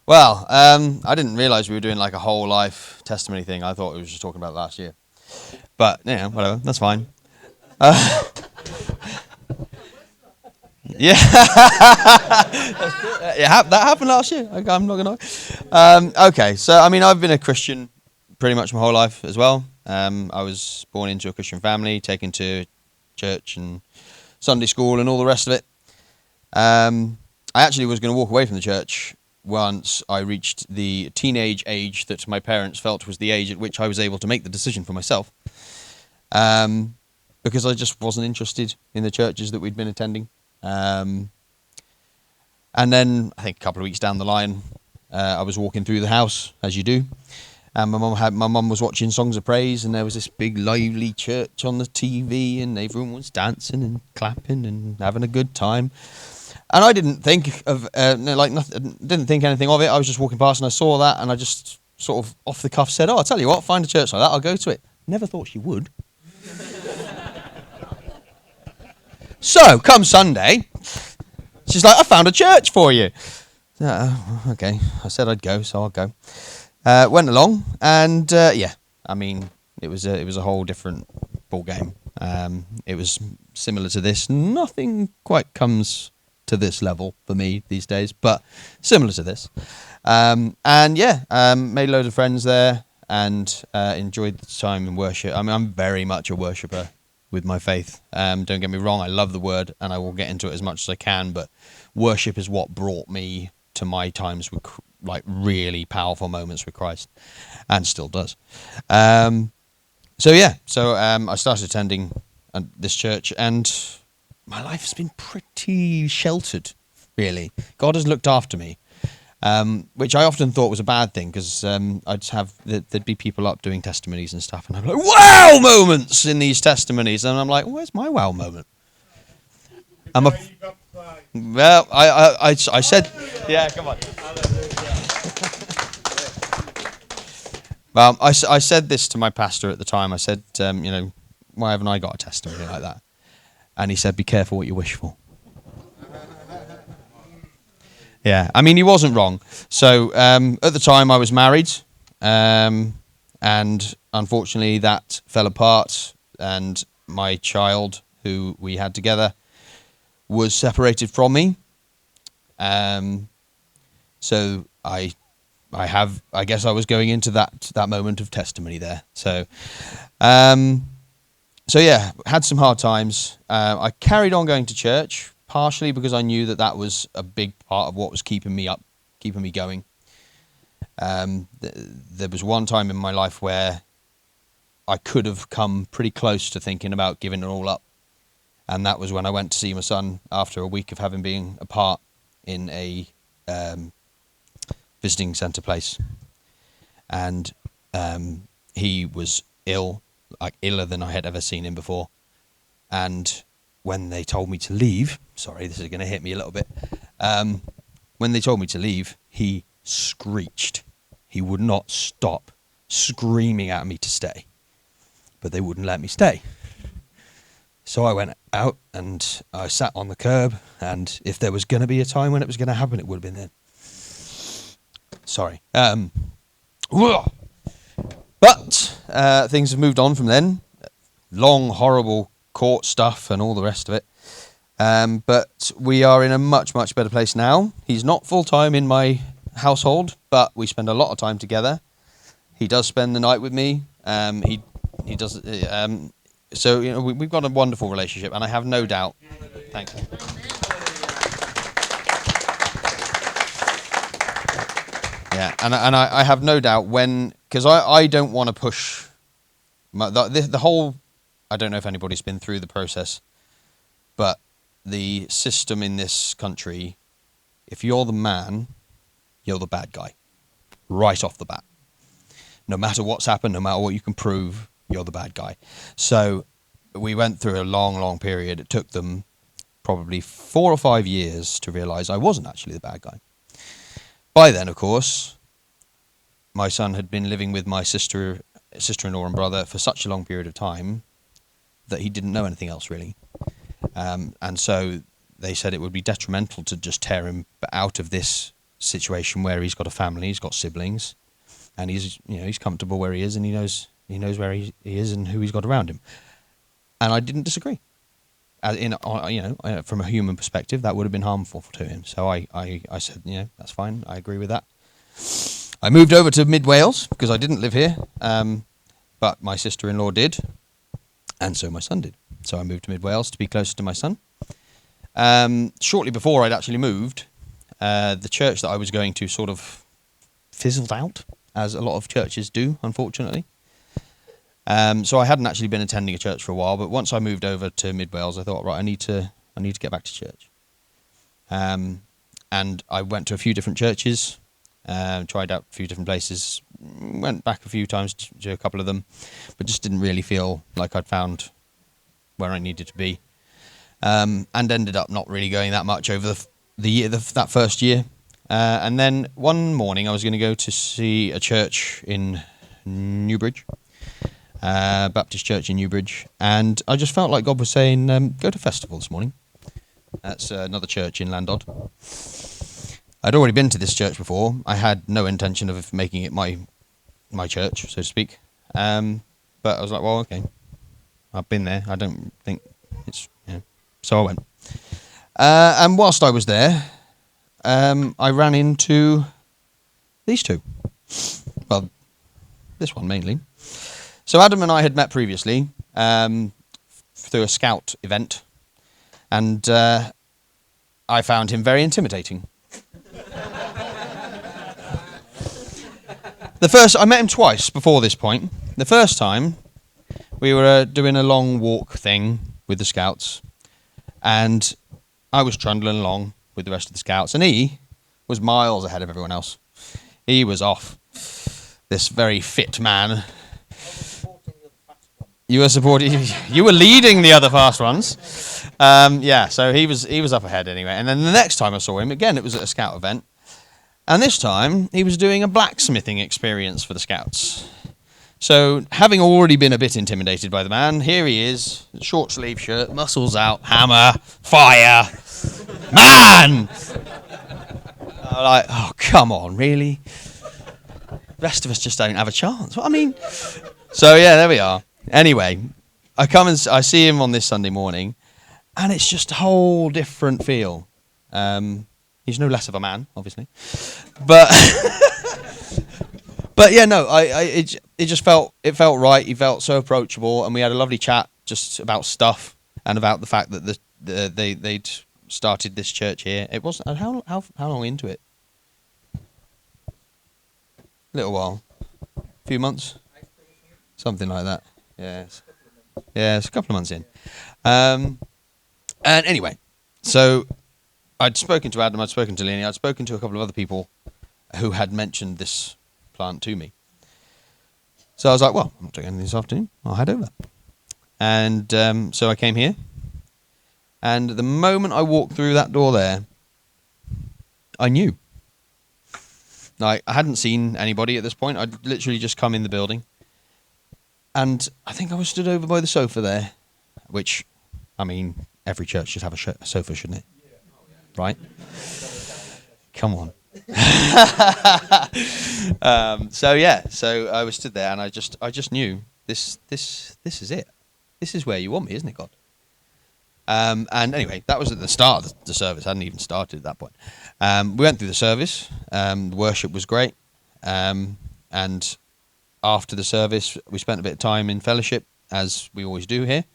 Well, I didn't realise we were doing like a whole life testimony thing. I thought we were just talking about last year. But, yeah, whatever. That's fine. Yeah. That happened last year. Okay, I'm not going to. Okay, so, I mean, I've been a Christian pretty much my whole life as well. I was born into a Christian family, taken to church and Sunday school and all the rest of it. I actually was going to walk away from the church once I reached the teenage age that my parents felt was the age at which I was able to make the decision for myself. Because I just wasn't interested in the churches that we'd been attending. And then I think a couple of weeks down the line, I was walking through the house, as you do. And my mum was watching Songs of Praise, and there was this big lively church on the TV, and everyone was dancing and clapping and having a good time. And I didn't think of nothing, didn't think anything of it. I was just walking past and I saw that, and I just sort of off the cuff said, "Oh, I'll tell you what, find a church like that, I'll go to it." Never thought she would. So come Sunday, she's like, "I found a church for you." Okay, I said I'd go, so I'll go. Went along, and I mean, it was a whole different ball game. It was similar to this. Nothing quite comes to this level for me these days, but similar to this. Made a load of friends there, and enjoyed the time in worship. I mean, I'm very much a worshipper with my faith. Don't get me wrong, I love the word, and I will get into it as much as I can, but worship is what brought me to my times with like really powerful moments with Christ, and still does. I started attending this church, and my life has been pretty sheltered, really. God has looked after me, which I often thought was a bad thing, because there'd be people up doing testimonies and stuff, and I'd be like, wow moments in these testimonies, and I'm like, where's my wow moment? I said, yeah, come on. Well, I said this to my pastor at the time. I said, why haven't I got a testimony like that? And he said, be careful what you wish for. Yeah, I mean, he wasn't wrong. So at the time I was married, and unfortunately that fell apart, and my child, who we had together, was separated from me. So I guess I was going into that moment of testimony there. So had some hard times. I carried on going to church, partially because I knew that was a big part of what was keeping me going. There was one time in my life where I could have come pretty close to thinking about giving it all up. And that was when I went to see my son after a week of having been apart in a visiting centre place. And he was ill, like iller than I had ever seen him before. And when they told me to leave, sorry, this is going to hit me a little bit. When they told me to leave, he screeched. He would not stop screaming at me to stay. But they wouldn't let me stay. So I went out and I sat on the curb, and if there was going to be a time when it was going to happen, it would have been then. Sorry. But things have moved on from then. Long, horrible court stuff and all the rest of it. But we are in a much, much better place now. He's not full-time in my household, but we spend a lot of time together. He does spend the night with me. He does... So we've got a wonderful relationship, and I have no doubt. Thanks. Yeah, and I have no doubt because I don't want to push the whole. I don't know if anybody's been through the process, but the system in this country, if you're the man, you're the bad guy, right off the bat. No matter what's happened, no matter what you can prove, you're the bad guy. So we went through a long, long period. It took them probably 4 or 5 years to realise I wasn't actually the bad guy. By then, of course, my son had been living with my sister-in-law and brother for such a long period of time that he didn't know anything else, really. And so they said it would be detrimental to just tear him out of this situation where he's got a family, he's got siblings, and he's comfortable where he is, and he knows where he is and who he's got around him. And I didn't disagree. From a human perspective, that would have been harmful to him. So I said, that's fine. I agree with that. I moved over to Mid Wales because I didn't live here, but my sister-in-law did, and so my son did. So I moved to Mid Wales to be closer to my son. Shortly before I'd actually moved, the church that I was going to sort of fizzled out, as a lot of churches do, unfortunately. So I hadn't actually been attending a church for a while, but once I moved over to Mid Wales, I thought, right, I need to get back to church. And I went to a few different churches, tried out a few different places, went back a few times to a couple of them, but just didn't really feel like I'd found where I needed to be, and ended up not really going that much over the year, that first year. And then one morning I was going to go to see a church in Newbridge, Baptist Church in Newbridge, and I just felt like God was saying, go to Festival this morning. That's another church in Landod. I'd already been to this church before. I had no intention of making it my church, so to speak. But I was like, well, okay, I've been there. I don't think it's, so I went. And whilst I was there, I ran into these two. Well, this one mainly. So Adam and I had met previously through a scout event, and I found him very intimidating. I met him twice before this point. The first time, we were doing a long walk thing with the scouts, and I was trundling along with the rest of the scouts, and he was miles ahead of everyone else. He was off. This very fit man. You were supporting. You were leading the other fast ones. So he was up ahead anyway. And then the next time I saw him, again, it was at a scout event. And this time, he was doing a blacksmithing experience for the scouts. So, having already been a bit intimidated by the man, here he is, short sleeve shirt, muscles out, hammer, fire, man! I'm like, oh, come on, really? The rest of us just don't have a chance. What I mean, so yeah, there we are. Anyway, I come and I see him on this Sunday morning, and it's just a whole different feel. He's no less of a man, obviously, but but yeah, no, it just felt right. He felt so approachable, and we had a lovely chat just about stuff and about the fact that they'd started this church here. It wasn't how long into it? A little while, a few months, something like that. Yes, it's a couple of months in. And anyway, so I'd spoken to Adam, I'd spoken to Lenny, I'd spoken to a couple of other people who had mentioned this plant to me. So I was like, well, I'm not doing anything this afternoon. I'll head over. And so I came here. And the moment I walked through that door there, I knew. Like, I hadn't seen anybody at this point. I'd literally just come in the building. And I think I was stood over by the sofa there, which, I mean, every church should have a sofa, shouldn't it? Right? Come on. So I was stood there, and I just knew this is it. This is where you want me, isn't it, God? And anyway, that was at the start of the service. I hadn't even started at that point. We went through the service. The worship was great. And after the service, we spent a bit of time in fellowship, as we always do here.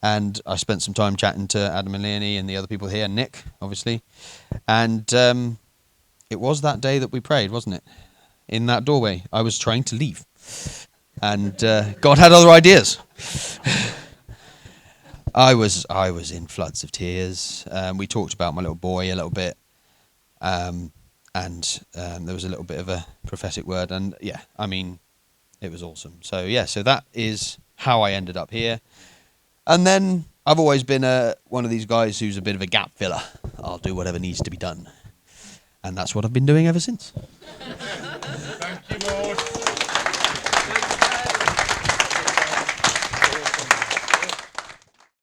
And I spent some time chatting to Adam and Leonie and the other people here, Nick, obviously. And it was that day that we prayed, wasn't it? In that doorway. I was trying to leave. And God had other ideas. I was in floods of tears. We talked about my little boy a little bit. And there was a little bit of a prophetic word. And yeah, I mean, it was awesome. So yeah, so that is how I ended up here. And then I've always been one of these guys who's a bit of a gap filler. I'll do whatever needs to be done. And that's what I've been doing ever since.